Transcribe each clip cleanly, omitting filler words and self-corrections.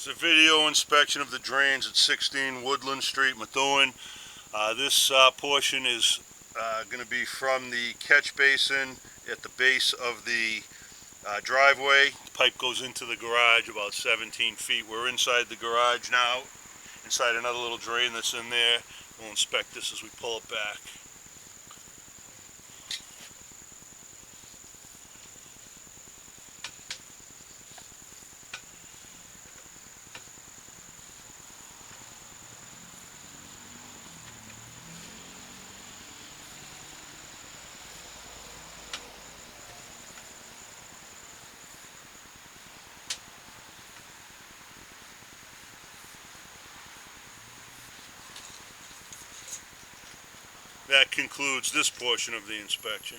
It's a video inspection of the drains at 16 Woodland Street, Methuen. This portion is going to be from the catch basin at the base of the driveway. The pipe goes into the garage about 17 feet. We're inside the garage now, inside another little drain that's in there. We'll inspect this as we pull it back. That concludes this portion of the inspection.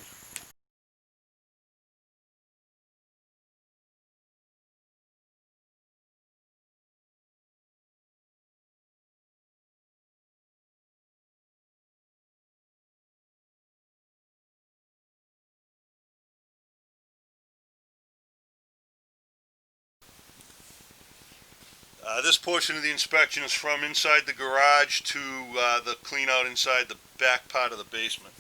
This portion of the inspection is from inside the garage to the clean out inside the back part of the basement.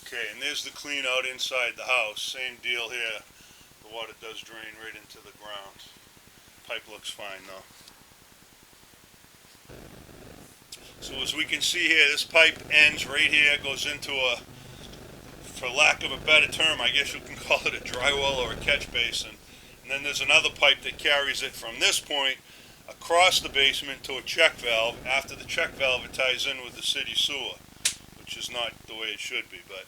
Okay, and there's the clean out inside the house. Same deal here. The water does drain right into the ground. Pipe looks fine though. So as we can see here, this pipe ends right here, goes into a, for lack of a better term, I guess you can call it a dry well or a catch basin. And then there's another pipe that carries it from this point across the basement to a check valve. After the check valve, it ties in with the city sewer, which is not the way it should be. But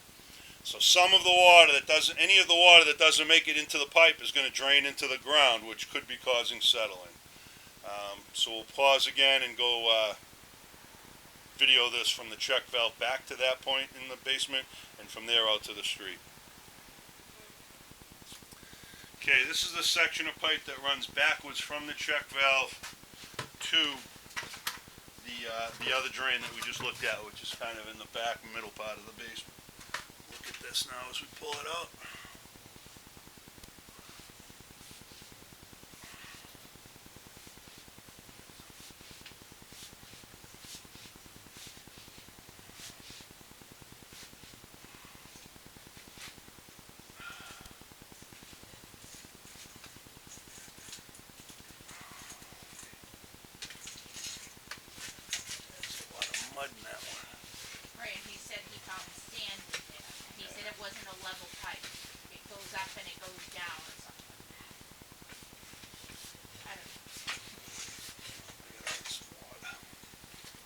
so some of the water that doesn't, any of the water that doesn't make it into the pipe is going to drain into the ground, which could be causing settling. So we'll pause again and go video this from the check valve back to that point in the basement and from there out to the street. Okay, this is the section of pipe that runs backwards from the check valve to the other drain that we just looked at, which is kind of in the back middle part of the basement. Look at this now as we pull it out. Mud in that one. Right, and he said he found sand in there. He said it wasn't a level pipe. It goes up and it goes down or something like that. I don't know. I got some water.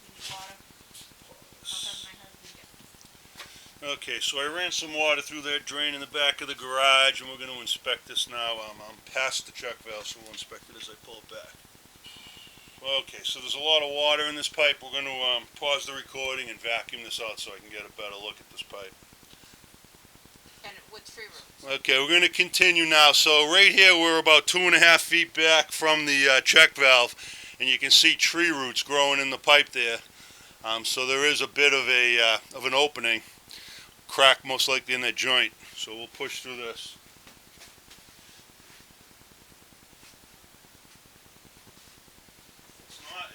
You need water? I'll have my husband get it. Okay, so I ran some water through that drain in the back of the garage, and we're going to inspect this now. I'm past the check valve, so we'll inspect it as I pull it back. Okay, so there's a lot of water in this pipe. We're going to pause the recording and vacuum this out so I can get a better look at this pipe. And with tree roots. Okay, we're going to continue now. So right here we're about 2.5 feet back from the check valve, and you can see tree roots growing in the pipe there. So there is a bit of an opening, crack most likely in that joint. So we'll push through this.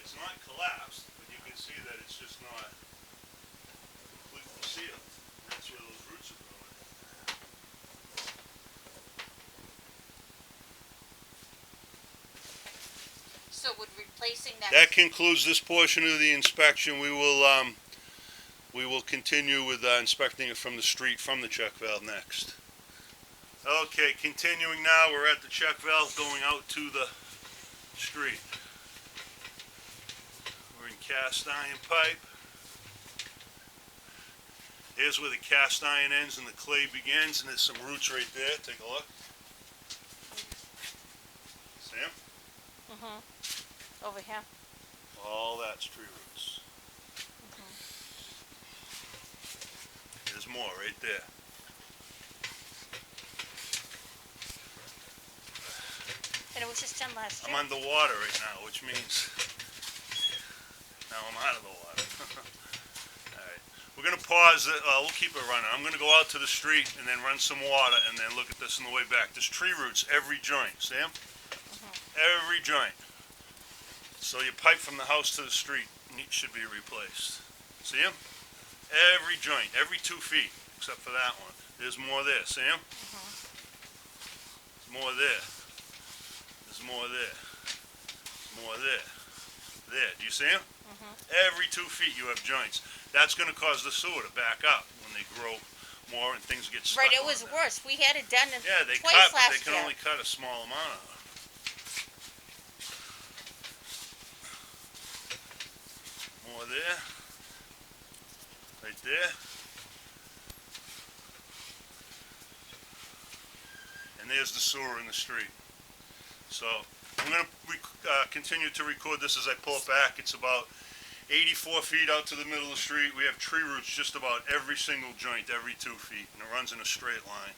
It's not collapsed, but you can see that it's just not completely sealed. That's where those roots are growing. So would replacing that... That concludes this portion of the inspection. We will continue with inspecting it from the street, from the check valve next. Okay, continuing now, we're at the check valve going out to the street. We're in cast iron pipe. Here's where the cast iron ends and the clay begins, and there's some roots right there. Take a look. Sam? Mm-hmm. Over here. All that's tree roots. there's more right there. And it was just done last I'm year. underwater right now, which means now I'm out of the water. Alright, we're going to pause it, we'll keep it running. I'm going to go out to the street and then run some water and then look at this on the way back. There's tree roots every joint, see 'em? Every joint. So your pipe from the house to the street should be replaced. See 'em? Every joint, every 2 feet, except for that one. There's more there, see 'em? More there. There's more there. More there. There, do you see them? Every 2 feet you have joints. That's going to cause the sewer to back up when they grow more and things get stuck. Right, it on was them. worse. We had it done Yeah, they twice cut, but last they can year. only cut a small amount of it. More there. Right there. And there's the sewer in the street. So I'm going to continue to record this as I pull it back. It's about 84 feet out to the middle of the street. We have tree roots just about every single joint, every 2 feet, and it runs in a straight line.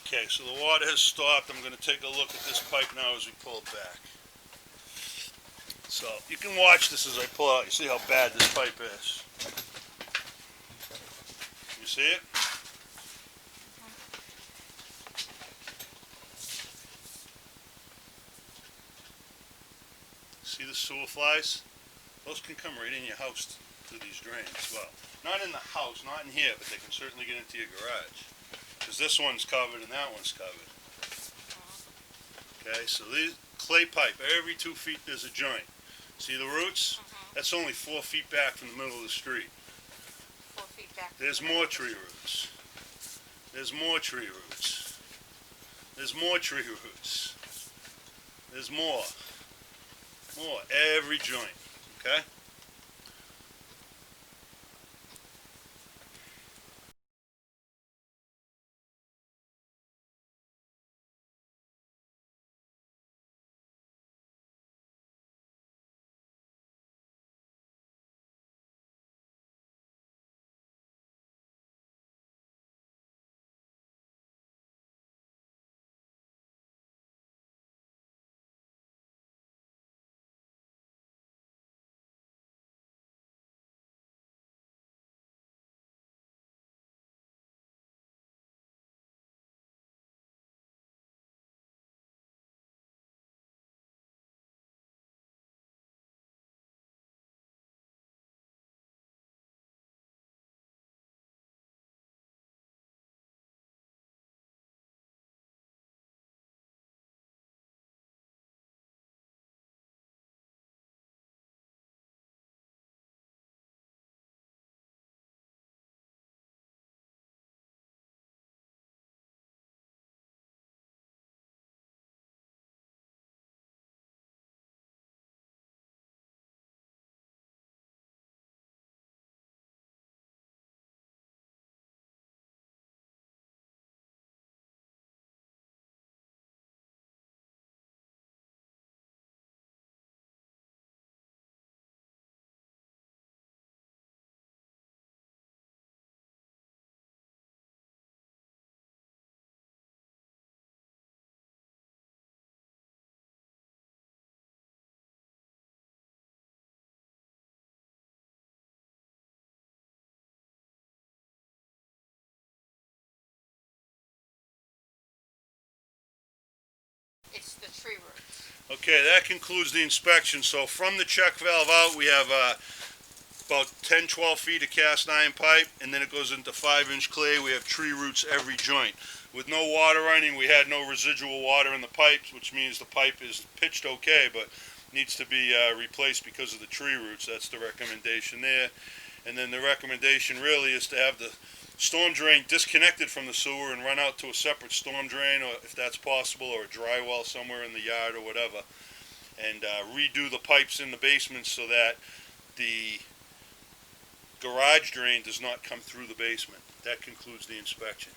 Okay, so the water has stopped. I'm going to take a look at this pipe now as we pull it back. So you can watch this as I pull out. You see how bad this pipe is. You see it? See the sewer flies? Those can come right in your house through these drains. Well, not in the house, not in here, but they can certainly get into your garage. Because this one's covered and that one's covered. Okay, so these clay pipe, every 2 feet there's a joint. See the roots? That's only 4 feet back from the middle of the street. 4 feet back. There's more tree roots. There's more tree roots. There's more tree roots. There's more. More. Every joint. Okay? Okay, that concludes the inspection. So from the check valve out, we have about 10-12 feet of cast iron pipe, and then it goes into 5-inch clay. We have tree roots every joint. With no water running, we had no residual water in the pipes, which means the pipe is pitched okay, but needs to be replaced because of the tree roots. That's the recommendation there. And then the recommendation really is to have the storm drain disconnected from the sewer and run out to a separate storm drain, or if that's possible, or a dry well somewhere in the yard or whatever, and redo the pipes in the basement so that the garage drain does not come through the basement. That concludes the inspection.